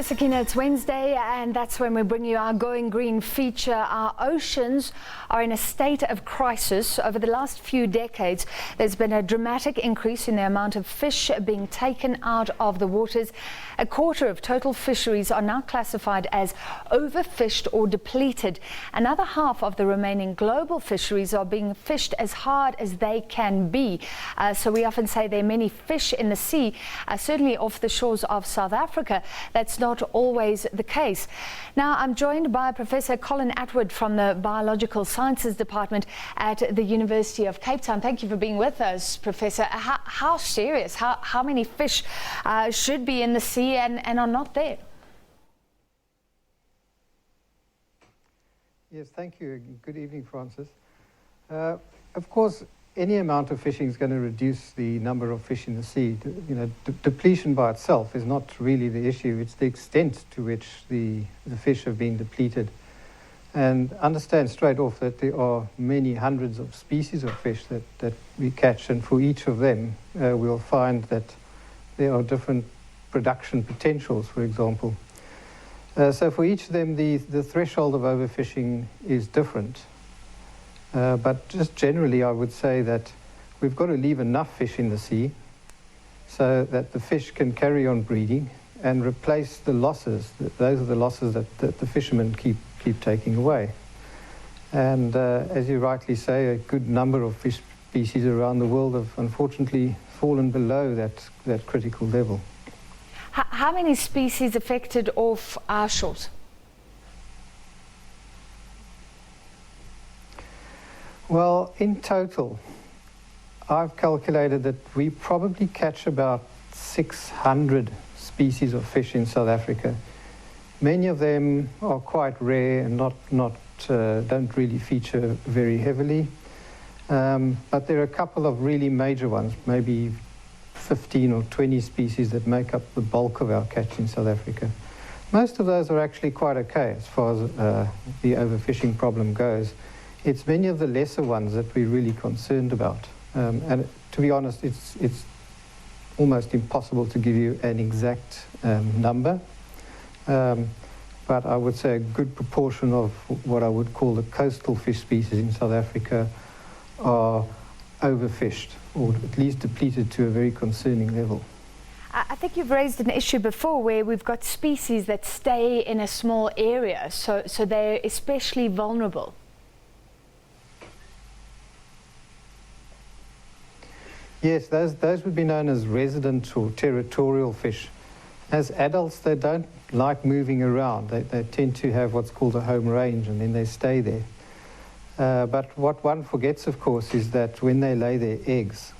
Sakina, it's Wednesday, and that's when we bring you our Going Green feature. Our oceans are in a state of crisis. Over the last few decades, there's been a dramatic increase in the amount of fish being taken out of the waters. A quarter of total fisheries are now classified as overfished or depleted. Another half of the remaining global fisheries are being fished as hard as they can be. So we often say there are many fish in the sea, certainly off the shores of South Africa. That's not always the case. Now, I'm joined by Professor Colin Attwood from the Biological Sciences Department at the University of Cape Town. Thank you for being with us, Professor. How serious? How many fish should be in the sea and are not there? Yes, thank you. Good evening, Francis. Of course, any amount of fishing is going to reduce the number of fish in the sea. Depletion by itself is not really the issue. It's the extent to which the fish have been depleted. And understand straight off that there are many hundreds of species of fish that we catch, and for each of them we'll find that there are different production potentials, for example. So for each of them, the threshold of overfishing is different. But just generally, I would say that we've got to leave enough fish in the sea so that the fish can carry on breeding and replace the losses. Those are the losses that the fishermen keep taking away. And as you rightly say, a good number of fish species around the world have unfortunately fallen below that critical level. How many species affected off our shores? Well, in total, I've calculated that we probably catch about 600 species of fish in South Africa. Many of them are quite rare and don't really feature very heavily. But there are a couple of really major ones, maybe 15 or 20 species that make up the bulk of our catch in South Africa. Most of those are actually quite okay as far as the overfishing problem goes. It's many of the lesser ones that we're really concerned about. And to be honest, it's almost impossible to give you an exact number. But I would say a good proportion of what I would call the coastal fish species in South Africa are overfished, or at least depleted to a very concerning level. I think you've raised an issue before where we've got species that stay in a small area, so they're especially vulnerable. Yes, those would be known as resident or territorial fish. As adults, they don't like moving around. They tend to have what's called a home range, and then they stay there. But what one forgets, of course, is that when they lay their eggs,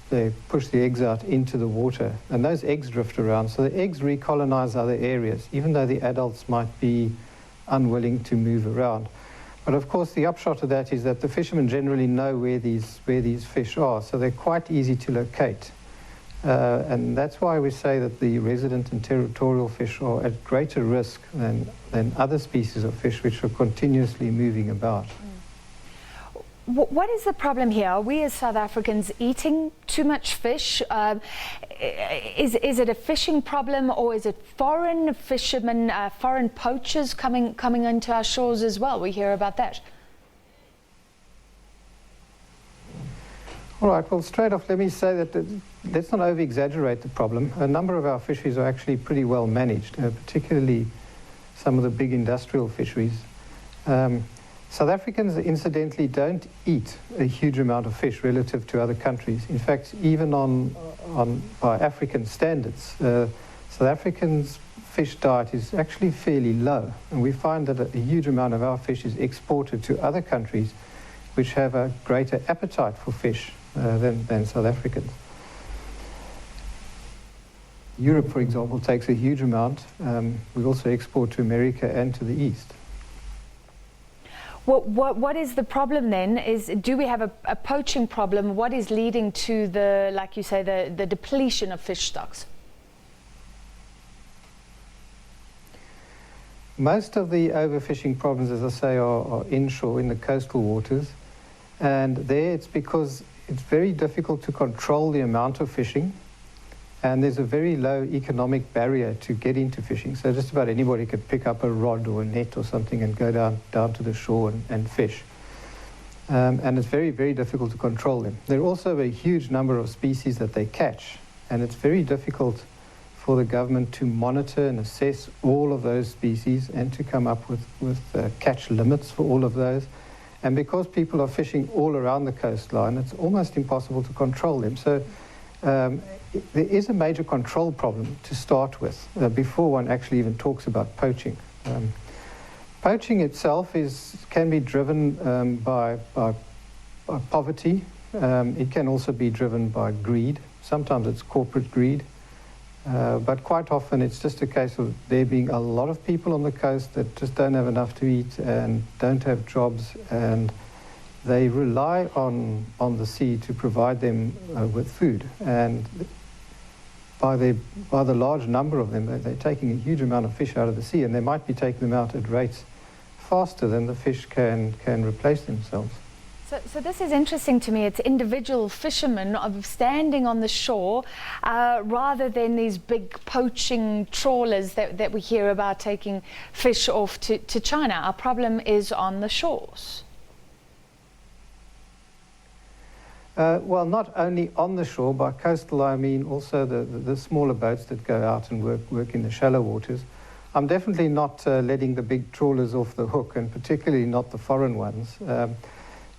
they push the eggs out into the water, and those eggs drift around. So the eggs recolonize other areas, even though the adults might be unwilling to move around. But of course, the upshot of that is that the fishermen generally know where these fish are, so they're quite easy to locate. And that's why we say that the resident and territorial fish are at greater risk than other species of fish which are continuously moving about. What is the problem here? Are we as South Africans eating too much fish? Is it a fishing problem, or is it foreign fishermen, foreign poachers coming into our shores as well? We hear about that. All right, well, straight off, let me say that let's not over-exaggerate the problem. A number of our fisheries are actually pretty well managed, particularly some of the big industrial fisheries. South Africans, incidentally, don't eat a huge amount of fish relative to other countries. In fact, even by African standards, South Africans' fish diet is actually fairly low. And we find that a huge amount of our fish is exported to other countries which have a greater appetite for fish than South Africans. Europe, for example, takes a huge amount. We also export to America and to the East. What is the problem then? Do we have a poaching problem? What is leading to like you say, the depletion of fish stocks? Most of the overfishing problems, as I say, are inshore in the coastal waters. And there it's because it's very difficult to control the amount of fishing. And there's a very low economic barrier to get into fishing. So just about anybody could pick up a rod or a net or something and go down to the shore and fish. And it's very, very difficult to control them. There are also a huge number of species that they catch, and it's very difficult for the government to monitor and assess all of those species and to come up with catch limits for all of those. And because people are fishing all around the coastline, it's almost impossible to control them. So there is a major control problem to start with before one actually even talks about poaching. Poaching itself can be driven by poverty. It can also be driven by greed. Sometimes it's corporate greed. But quite often it's just a case of there being a lot of people on the coast that just don't have enough to eat and don't have jobs, and they rely on the sea to provide them with food. And by the large number of them, they're taking a huge amount of fish out of the sea, and they might be taking them out at rates faster than the fish can replace themselves. So this is interesting to me. It's individual fishermen of standing on the shore rather than these big poaching trawlers that we hear about taking fish off to China. Our problem is on the shores. Well, not only on the shore. By coastal, I mean also the smaller boats that go out and work in the shallow waters. I'm definitely not letting the big trawlers off the hook, and particularly not the foreign ones.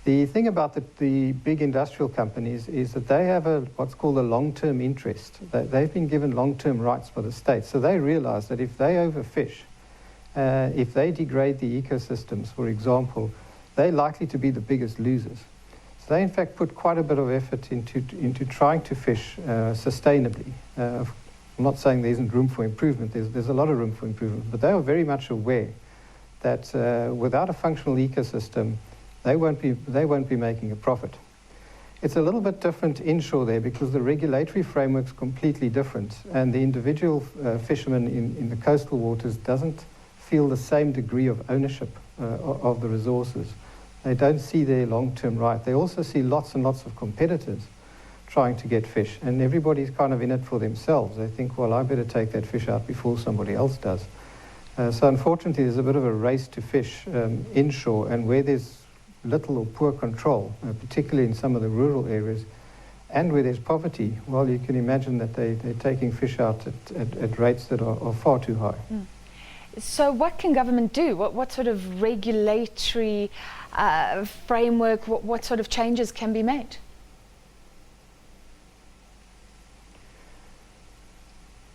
The thing about the big industrial companies is that they have what's called a long-term interest. They've been given long-term rights by the state. So they realize that if they overfish, if they degrade the ecosystems, for example, they're likely to be the biggest losers. So they, in fact, put quite a bit of effort into trying to fish sustainably. I'm not saying there isn't room for improvement. There's a lot of room for improvement. But they are very much aware that without a functional ecosystem, they won't be making a profit. It's a little bit different inshore there because the regulatory framework's completely different, and the individual fisherman in the coastal waters doesn't feel the same degree of ownership of the resources. They don't see their long-term right. They also see lots and lots of competitors trying to get fish, and everybody's kind of in it for themselves. They think, well, I better take that fish out before somebody else does. So unfortunately, there's a bit of a race to fish inshore, and where there's little or poor control, particularly in some of the rural areas, and where there's poverty, well, you can imagine that they're taking fish out at rates that are far too high. Mm. So what can government do? What sort of regulatory framework, what sort of changes can be made?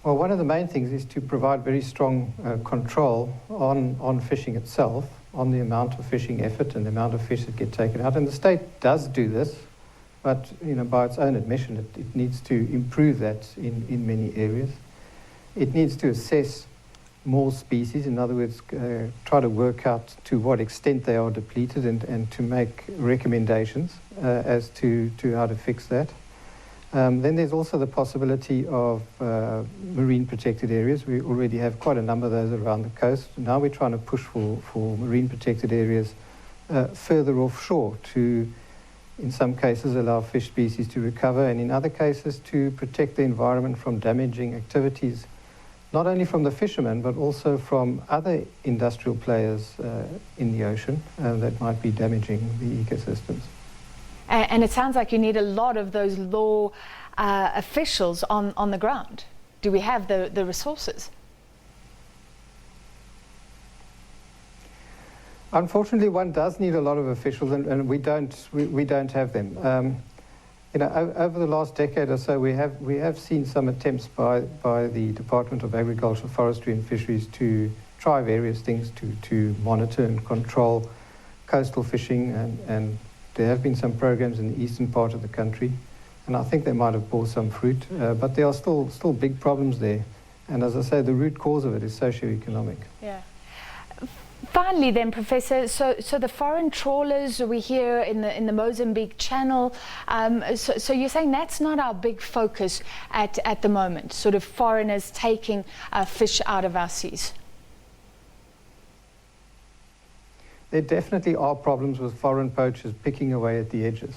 Well, one of the main things is to provide very strong control on fishing itself, on the amount of fishing effort and the amount of fish that get taken out. And the state does do this, but by its own admission, it needs to improve that in many areas. It needs to assess more species, in other words, try to work out to what extent they are depleted and to make recommendations as to how to fix that. Then there's also the possibility of marine protected areas. We already have quite a number of those around the coast. Now we're trying to push for marine protected areas further offshore to, in some cases, allow fish species to recover, and in other cases to protect the environment from damaging activities, not only from the fishermen, but also from other industrial players in the ocean that might be damaging the ecosystems. And it sounds like you need a lot of those law officials on the ground. Do we have the resources? Unfortunately, one does need a lot of officials, and we don't have them. Over the last decade or so, we have seen some attempts by the Department of Agriculture, Forestry and Fisheries to try various things to monitor and control coastal fishing, and there have been some programs in the eastern part of the country, and I think they might have bore some fruit, but there are still big problems there. And as I say, the root cause of it is socioeconomic. Yeah. Finally then, Professor, so the foreign trawlers we hear in the Mozambique Channel, so you're saying that's not our big focus at the moment, sort of foreigners taking fish out of our seas? There definitely are problems with foreign poachers picking away at the edges.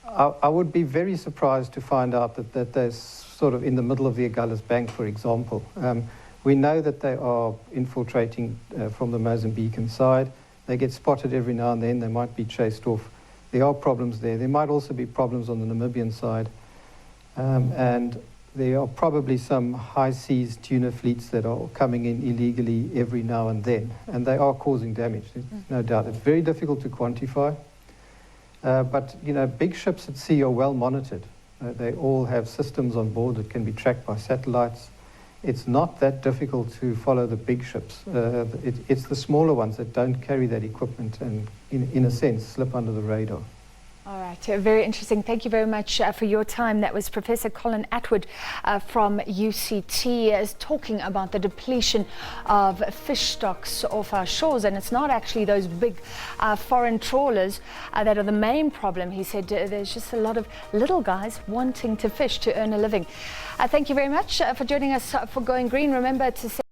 I would be very surprised to find out that there's sort of in the middle of the Agulhas Bank, for example. We know that they are infiltrating from the Mozambican side. They get spotted every now and then. They might be chased off. There are problems there. There might also be problems on the Namibian side. And there are probably some high seas tuna fleets that are coming in illegally every now and then. And they are causing damage, there's no doubt. It's very difficult to quantify. But, you know, big ships at sea are well monitored. They all have systems on board that can be tracked by satellites. It's not that difficult to follow the big ships. It's the smaller ones that don't carry that equipment and, in a sense, slip under the radar. All right, very interesting. Thank you very much for your time. That was Professor Colin Attwood from UCT is talking about the depletion of fish stocks off our shores. And it's not actually those big foreign trawlers that are the main problem. He said there's just a lot of little guys wanting to fish to earn a living. Thank you very much for joining us for Going Green. Remember to